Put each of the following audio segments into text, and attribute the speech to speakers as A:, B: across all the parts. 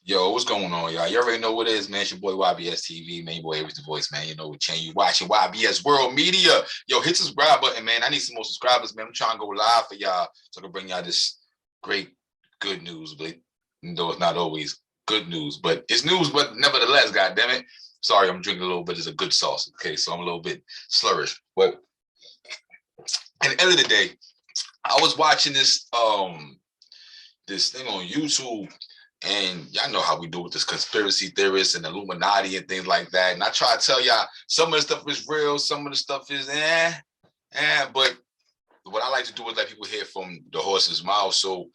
A: Yo, what's going on, y'all? You already know what it is, man. It's your boy YBS TV, man. Your boy Aries the Voice, man. You know what channel you watching, YBS World Media. Yo, hit the subscribe button, man. I need some more subscribers, man. I'm trying to go live for y'all so I can bring y'all this great, good news. But though it's not always good news, but it's news, but nevertheless, God damn it. Sorry, I'm drinking a little bit. It's a good sauce. Okay, so I'm a little bit slurish. But at the end of the day, I was watching this this thing on YouTube. And y'all know how we do with this conspiracy theorists and Illuminati and things like that. And I try to tell y'all, some of the stuff is real, some of the stuff is but what I like to do is let people hear from the horse's mouth. So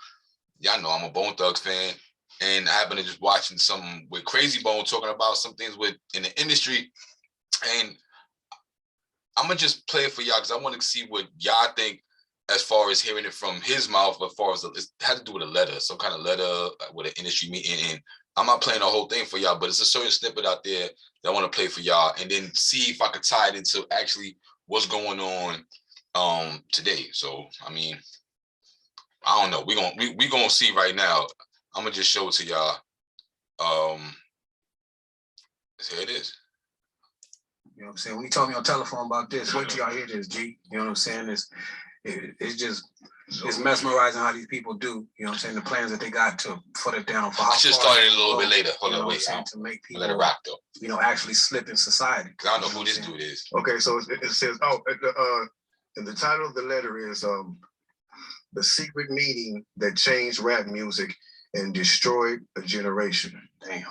A: y'all know I'm a Bone Thugs fan, and I happen to just watching something with Krayzie Bone talking about some things with in the industry, and I'm gonna just play it for y'all because I want to see what y'all think as far as hearing it from his mouth, as far as it had to do with a letter, some kind of letter with an industry meeting. And I'm not playing the whole thing for y'all, but it's a certain snippet out there that I want to play for y'all, and then see if I could tie it into actually what's going on today. So I mean, I don't know. We gonna see right now. I'm gonna just show it to y'all. Here it is.
B: You know what I'm saying? When he told me on telephone about this, wait till y'all hear this, G. You know what I'm saying? It's just it's mesmerizing how these people do. You know what I'm saying? The plans that they got to put it down for.
A: I should start it a little bit later. Hold on, wait.
B: To make people
A: let it rock though.
B: You know, actually slip in society.
A: Cause I don't know who this dude is.
C: Okay, so it says, and the title of the letter is "The Secret Meeting That Changed Rap Music and Destroyed a Generation." Damn.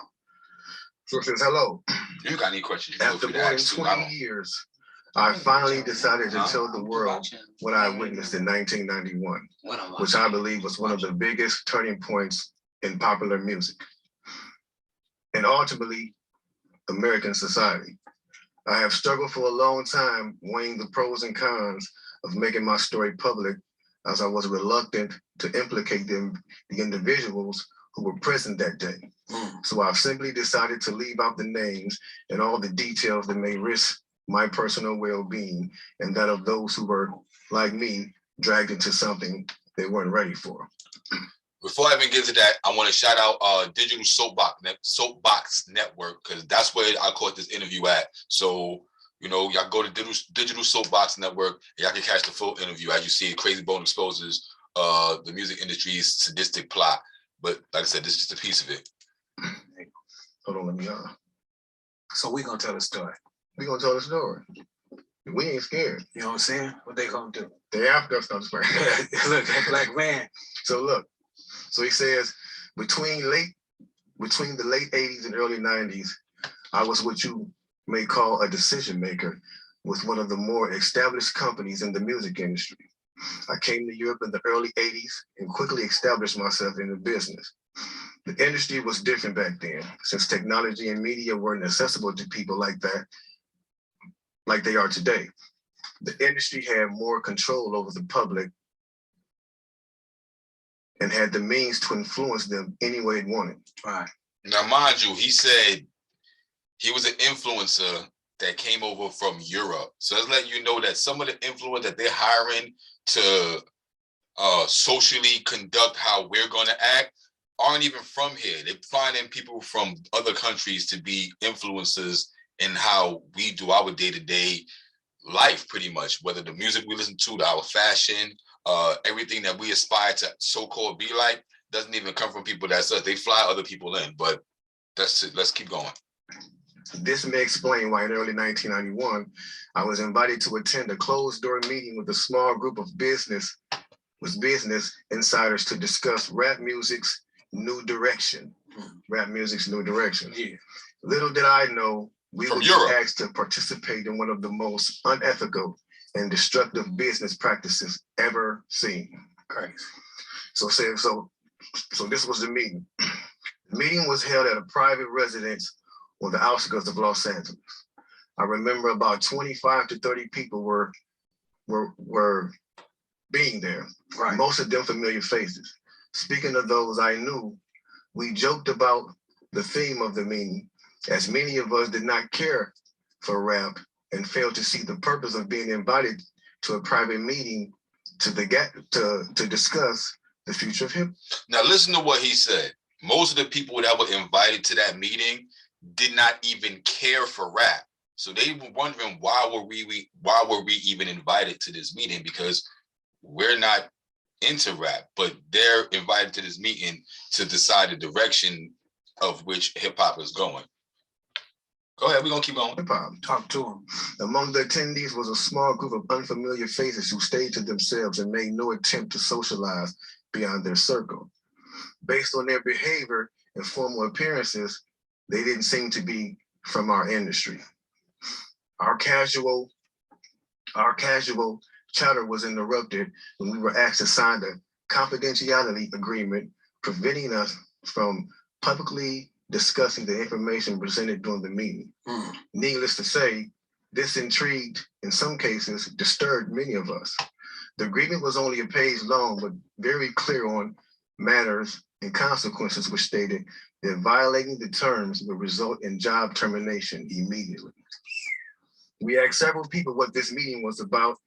C: So it says, hello.
A: You got any questions?
C: After more than 20 years, I finally decided to tell the world what I witnessed in 1991, which I believe was one of the biggest turning points in popular music and ultimately American society. I have struggled for a long time weighing the pros and cons of making my story public, as I was reluctant to implicate the individuals who were present that day. So I've simply decided to leave out the names and all the details that may risk my personal well-being and that of those who were, like me, dragged into something they weren't ready for.
A: Before I even get to that, I want to shout out Digital Soapbox Network, because that's where I caught this interview at. So, you know, y'all go to Digital Soapbox Network, and y'all can catch the full interview. As you see, Krayzie Bone exposes the music industry's sadistic plot. But like I said, this is just a piece of it.
C: Hold on, let me
B: So we gonna tell the story.
C: We gonna tell the story. We ain't scared.
B: You know what I'm saying? What they gonna do?
C: They after us, I'm scared.
B: Look, that black man.
C: So look, so he says, between the late 80s and early 90s, I was what you may call a decision maker with one of the more established companies in the music industry. I came to Europe in the early 80s and quickly established myself in the business. The industry was different back then, since technology and media weren't accessible to people like that, like they are today. The industry had more control over the public and had the means to influence them any way it wanted.
B: Right.
A: Now, mind you, he said he was an influencer that came over from Europe. So let's let you know that some of the influence that they're hiring to socially conduct how we're going to act aren't even from here. They're finding people from other countries to be influencers in how we do our day-to-day life, pretty much, whether the music we listen to, our fashion, everything that we aspire to so-called be like doesn't even come from people that's us. They fly other people in, but that's it. Let's keep going.
C: This may explain why in early 1991, I was invited to attend a closed-door meeting with a small group of business insiders to discuss rap music's new direction. Rap music's new direction.
B: Yeah.
C: Little did I know we
A: From
C: would
A: Europe.
C: be asked to participate in one of the most unethical and destructive business practices ever seen.
B: Crazy.
C: So this was the meeting. The meeting was held at a private residence on the outskirts of Los Angeles. I remember about 25 to 30 people were being there.
B: Right.
C: Most of them familiar faces. Speaking of those I knew, we joked about the theme of the meeting, as many of us did not care for rap and failed to see the purpose of being invited to a private meeting to discuss the future of hip.
A: Now listen to what he said. most of the people that were invited to that meeting did not even care for rap. So they were wondering why were we even invited to this meeting, because we're not into rap, but they're invited to this meeting to decide the direction of which hip hop is going. Go ahead, we're gonna keep going.
C: Hip hop.
B: Talk to him.
C: Among the attendees was a small group of unfamiliar faces who stayed to themselves and made no attempt to socialize beyond their circle. Based on their behavior and formal appearances, they didn't seem to be from our industry. Our casual chatter was interrupted when we were asked to sign a confidentiality agreement preventing us from publicly discussing the information presented during the meeting. Needless to say, this intrigued, in some cases, disturbed many of us. The agreement was only a page long, but very clear on matters and consequences, which stated that violating the terms would result in job termination immediately. We asked several people what this meeting was about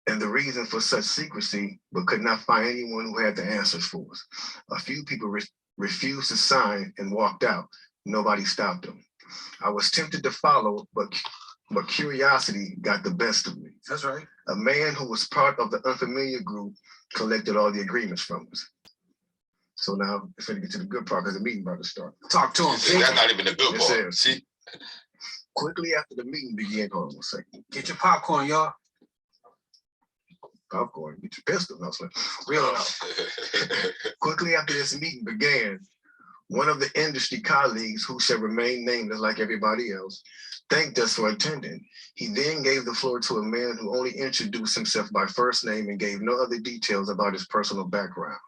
C: and the reason for such secrecy, but could not find anyone who had the answers for us. A few people refused to sign and walked out. Nobody stopped them. I was tempted to follow, but curiosity got the best of me.
B: That's right.
C: A man who was part of the unfamiliar group collected all the agreements from us. So now it's going to get to the good part because the meeting about to start.
B: Talk to him.
A: See, that's not even the good
C: It
A: part.
C: says,
A: See,
C: quickly after the meeting began, hold on 1 second.
B: Get your popcorn, y'all.
C: Popcorn, get your pistol. No, so
B: Real enough.
C: quickly after this meeting began, one of the industry colleagues, who shall remain nameless like everybody else, thanked us for attending. He then gave the floor to a man who only introduced himself by first name and gave no other details about his personal background.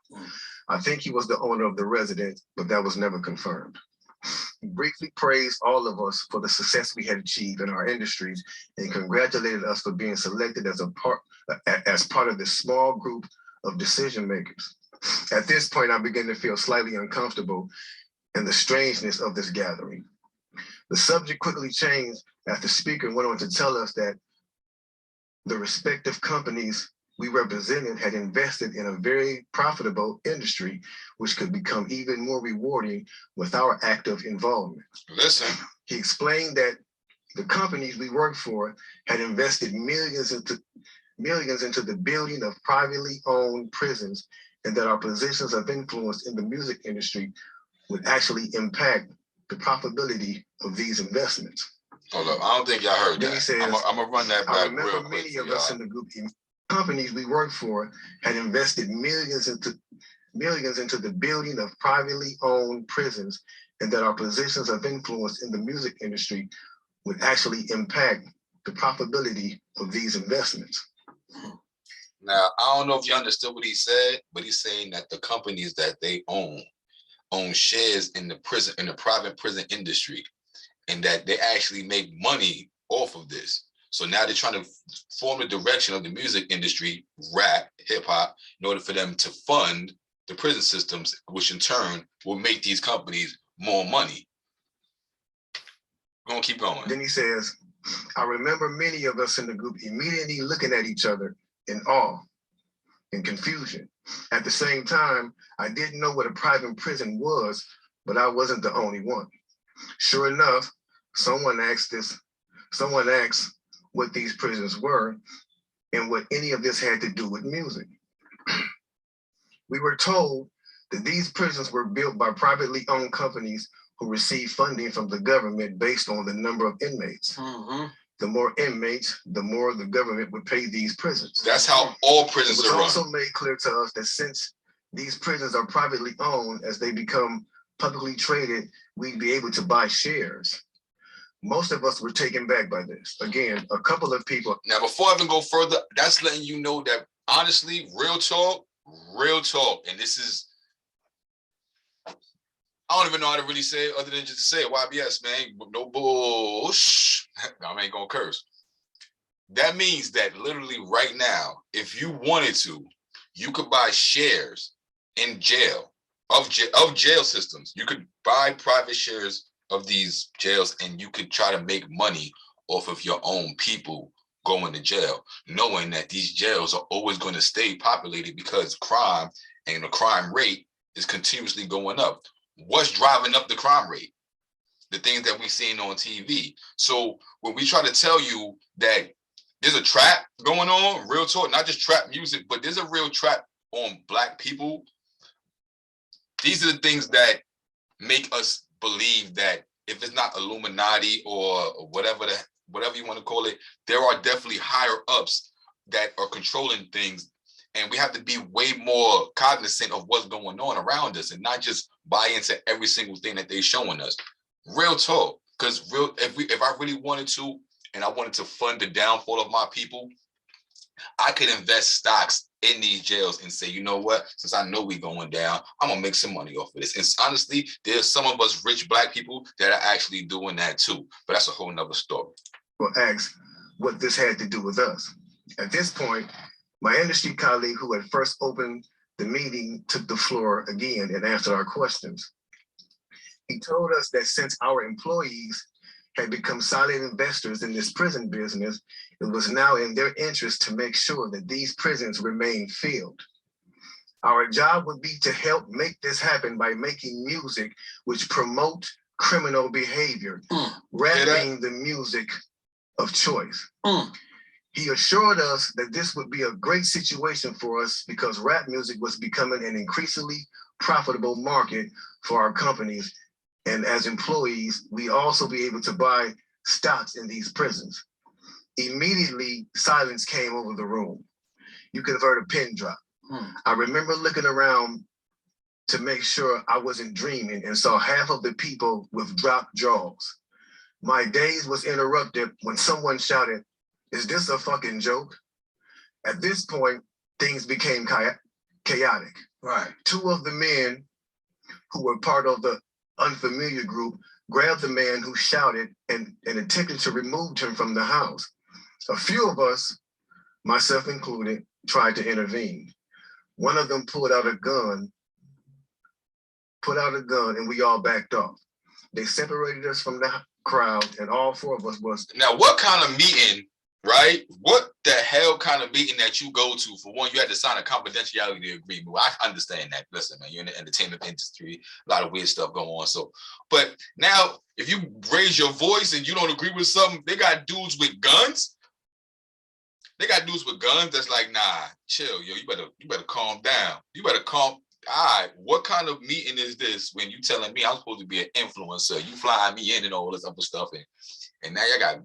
C: I think he was the owner of the residence, but that was never confirmed. He briefly praised all of us for the success we had achieved in our industries and congratulated us for being selected as part of this small group of decision makers. At this point, I began to feel slightly uncomfortable in the strangeness of this gathering. The subject quickly changed as the speaker went on to tell us that the respective companies we represented had invested in a very profitable industry, which could become even more rewarding with our active involvement.
A: listen,
C: He explained that the companies we worked for had invested millions into the building of privately owned prisons, and that our positions of influence in the music industry would actually impact the profitability of these investments.
A: hold up. I don't think y'all heard
C: Then
A: that.
C: he says,
A: I'm gonna run that
C: I
A: back
C: remember
A: real quick
C: many
A: for
C: of us
A: y'all.
C: in the group, companies we worked for had invested millions into the building of privately owned prisons, and that our positions of influence in the music industry would actually impact the profitability of these investments.
A: Now, I don't know if you understood what he said, but he's saying that the companies that they own shares in the private prison industry, and that they actually make money off of this. So now they're trying to form the direction of the music industry, rap, hip hop, in order for them to fund the prison systems, which in turn will make these companies more money. We're gonna keep going.
C: Then he says, I remember many of us in the group immediately looking at each other in awe and confusion. At the same time, I didn't know what a private prison was, but I wasn't the only one. Sure enough, someone asked what these prisons were and what any of this had to do with music. We were told that these prisons were built by privately owned companies who received funding from the government based on the number of inmates. The more inmates, the more the government would pay these prisons.
A: That's how all prisons
C: It was
A: are run.
C: also made clear to us that since these prisons are privately owned, as they become publicly traded, we'd be able to buy shares. Most of us were taken back by this. Again, a couple of people.
A: Now, before I even go further, that's letting you know that honestly, real talk, and this is, I don't even know how to really say it other than just to say it. YBS, man, no bullshit. I ain't gonna curse. That means that literally right now, if you wanted to, you could buy shares in jail of jail systems. You could buy private shares of these jails, and you could try to make money off of your own people going to jail, knowing that these jails are always going to stay populated because crime and the crime rate is continuously going up. what's driving up the crime rate, the things that we've seen on TV. So when we try to tell you that there's a trap going on, real talk, not just trap music, but there's a real trap on Black people. These are the things that make us believe that if it's not Illuminati or whatever you want to call it, there are definitely higher ups that are controlling things. And we have to be way more cognizant of what's going on around us and not just buy into every single thing that they're showing us. Real talk. Because if I really wanted to, and I wanted to fund the downfall of my people, I could invest stocks in these jails and say, you know what, since I know we going down, I'm gonna make some money off of this. And honestly, there's some of us rich Black people that are actually doing that too. But that's a whole nother story.
C: Well, ask what this had to do with us. At this point, my industry colleague who had first opened the meeting took the floor again and answered our questions. He told us that since our employees had become silent investors in this prison business, it was now in their interest to make sure that these prisons remain filled. Our job would be to help make this happen by making music which promote criminal behavior, rap being the music of choice. He assured us that this would be a great situation for us because rap music was becoming an increasingly profitable market for our companies. And as employees, we also be able to buy stocks in these prisons. Immediately, silence came over the room. You could have heard a pin drop. I remember looking around to make sure I wasn't dreaming and saw half of the people with dropped jaws. My daze was interrupted when someone shouted, "Is this a fucking joke?" At this point, things became chaotic.
B: Right.
C: Two of the men who were part of the unfamiliar group grabbed the man who shouted and attempted to remove him from the house. A few of us, myself included, tried to intervene. One of them pulled out a gun, and we all backed off. They separated us from the crowd, and all four of us was.
A: Now, what kind of meeting, right? What the hell kind of meeting that you go to? For one, you had to sign a confidentiality agreement. Well, I understand that. Listen, man, you're in the entertainment industry, a lot of weird stuff going on. So, but now, if you raise your voice and you don't agree with something, they got dudes with guns. They got dudes with guns that's like, nah, chill, yo, you better calm down. You better calm. All right, what kind of meeting is this when you telling me I'm supposed to be an influencer? You flying me in and all this other stuff, and now you got.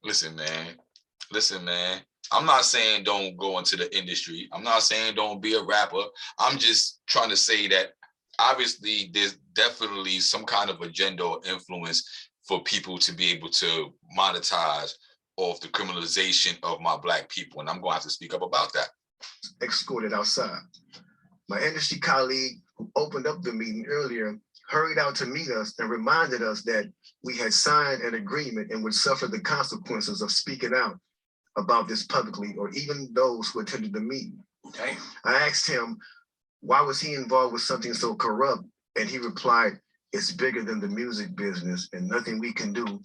A: Listen, man. I'm not saying don't go into the industry. I'm not saying don't be a rapper. I'm just trying to say that obviously there's definitely some kind of agenda or influence for people to be able to monetize off the criminalization of my Black people. And I'm going to have to speak up about that.
C: Escorted outside. My industry colleague who opened up the meeting earlier hurried out to meet us and reminded us that we had signed an agreement and would suffer the consequences of speaking out about this publicly, or even those who attended the meeting.
B: Okay.
C: I asked him, why was he involved with something so corrupt? And he replied, it's bigger than the music business and nothing we can do.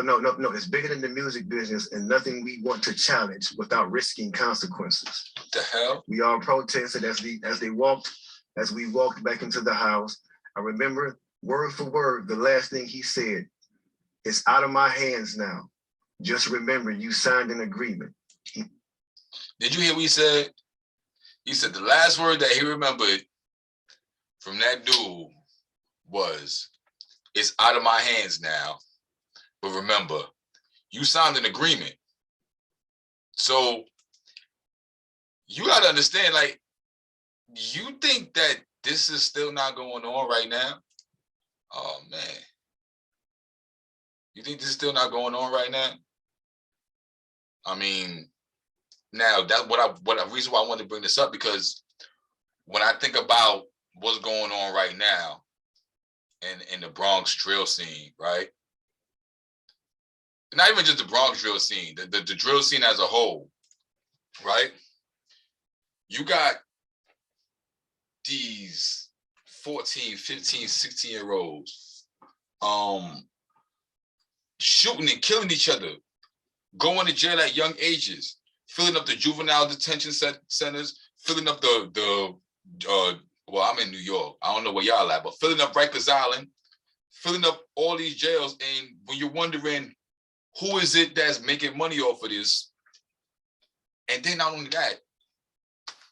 C: No, it's bigger than the music business and nothing we want to challenge without risking consequences.
A: What the hell?
C: We all protested as we walked back into the house. I remember word for word, the last thing he said, it's out of my hands now. Just remember, you signed an agreement.
A: Did you hear what he said? He said the last word that he remembered from that dude was, it's out of my hands now. But remember, you signed an agreement. So you got to understand, like, you think that this is still not going on right now? Oh, man. You think this is still not going on right now? I mean, now that's what reason why I wanted to bring this up, because when I think about what's going on right now in the Bronx drill scene, right? Not even just the Bronx drill scene, the drill scene as a whole, right? You got these 14, 15, 16-year-olds shooting and killing each other, going to jail at young ages, filling up the juvenile detention centers, filling up the well, I'm in New York. I don't know where y'all at, but filling up Rikers Island, filling up all these jails. And when you're wondering who is it that's making money off of this, and then not only that,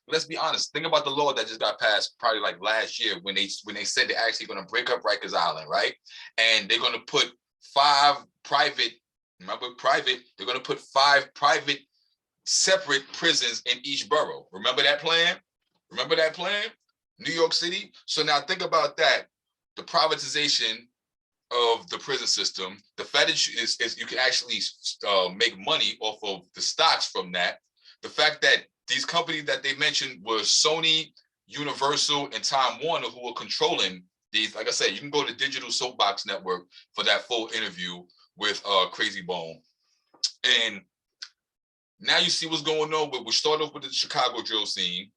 A: let's be honest. Think about the law that just got passed probably like last year when they said they're actually going to break up Rikers Island, right? And they're going to put 5 private, remember private, they're going to put 5 private separate prisons in each borough. Remember that plan? Remember that plan? New York City. So now think about that. The privatization of the prison system, the fact that is you can actually make money off of the stocks from that. The fact that these companies that they mentioned were Sony, Universal, and Time Warner, who were controlling these. Like I said, you can go to Digital Soapbox Network for that full interview with Krayzie Bone. And now you see what's going on. But we start off with the Chicago drill scene.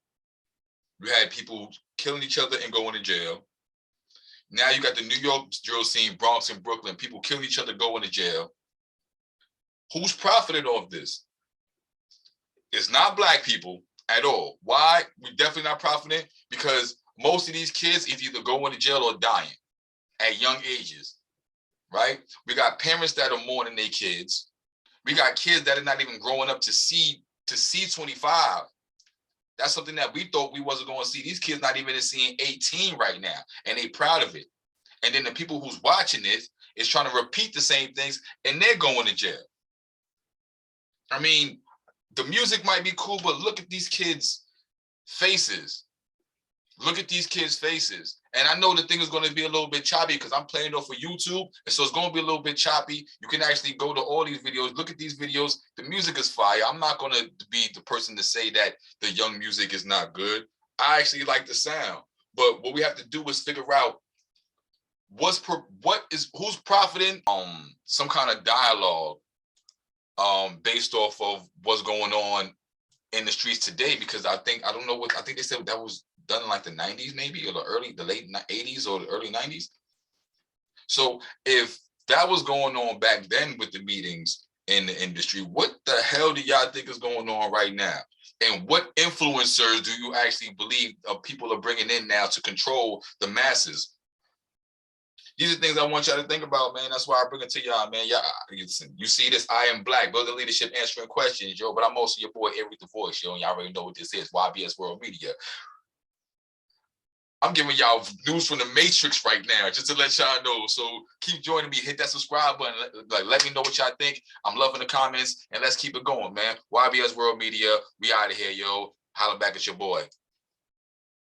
A: You had people killing each other and going to jail. Now you got the New York drill scene, Bronx and Brooklyn, people killing each other, going to jail. Who's profited off this? It's not Black people at all. Why? We're definitely not profiting, because most of these kids is either going to jail or dying at young ages, right? We got parents that are mourning their kids. We got kids that are not even growing up to see 25. That's something that we thought we wasn't going to see. These kids not even seeing 18 right now, and they proud of it. And then the people who's watching this is trying to repeat the same things, and they're going to jail. I mean, the music might be cool, but look at these kids' faces. Look at these kids' faces. And I know the thing is going to be a little bit choppy because I'm playing off of YouTube. And so it's going to be a little bit choppy. You can actually go to all these videos. Look at these videos. The music is fire. I'm not going to be the person to say that the young music is not good. I actually like the sound. But what we have to do is figure out who's profiting some kind of dialogue based off of what's going on in the streets today. Because I think they said that was done in like the 90s maybe, or the late 80s or the early 90s. So if that was going on back then with the meetings in the industry, what the hell do y'all think is going on right now? And what influencers do you actually believe people are bringing in now to control the masses? These are things I want y'all to think about, man. That's why I bring it to y'all, man. Y'all, listen, you see this, I Am Black, Building Leadership, Answering Questions, yo. But I'm also your boy, Eric the Voice, yo. And y'all already know what this is, YBS World Media. I'm giving y'all news from the Matrix right now, just to let y'all know. So keep joining me. Hit that subscribe button. Let me know what y'all think. I'm loving the comments, and let's keep it going, man. YBS World Media, we out of here, yo. Holla back at your boy.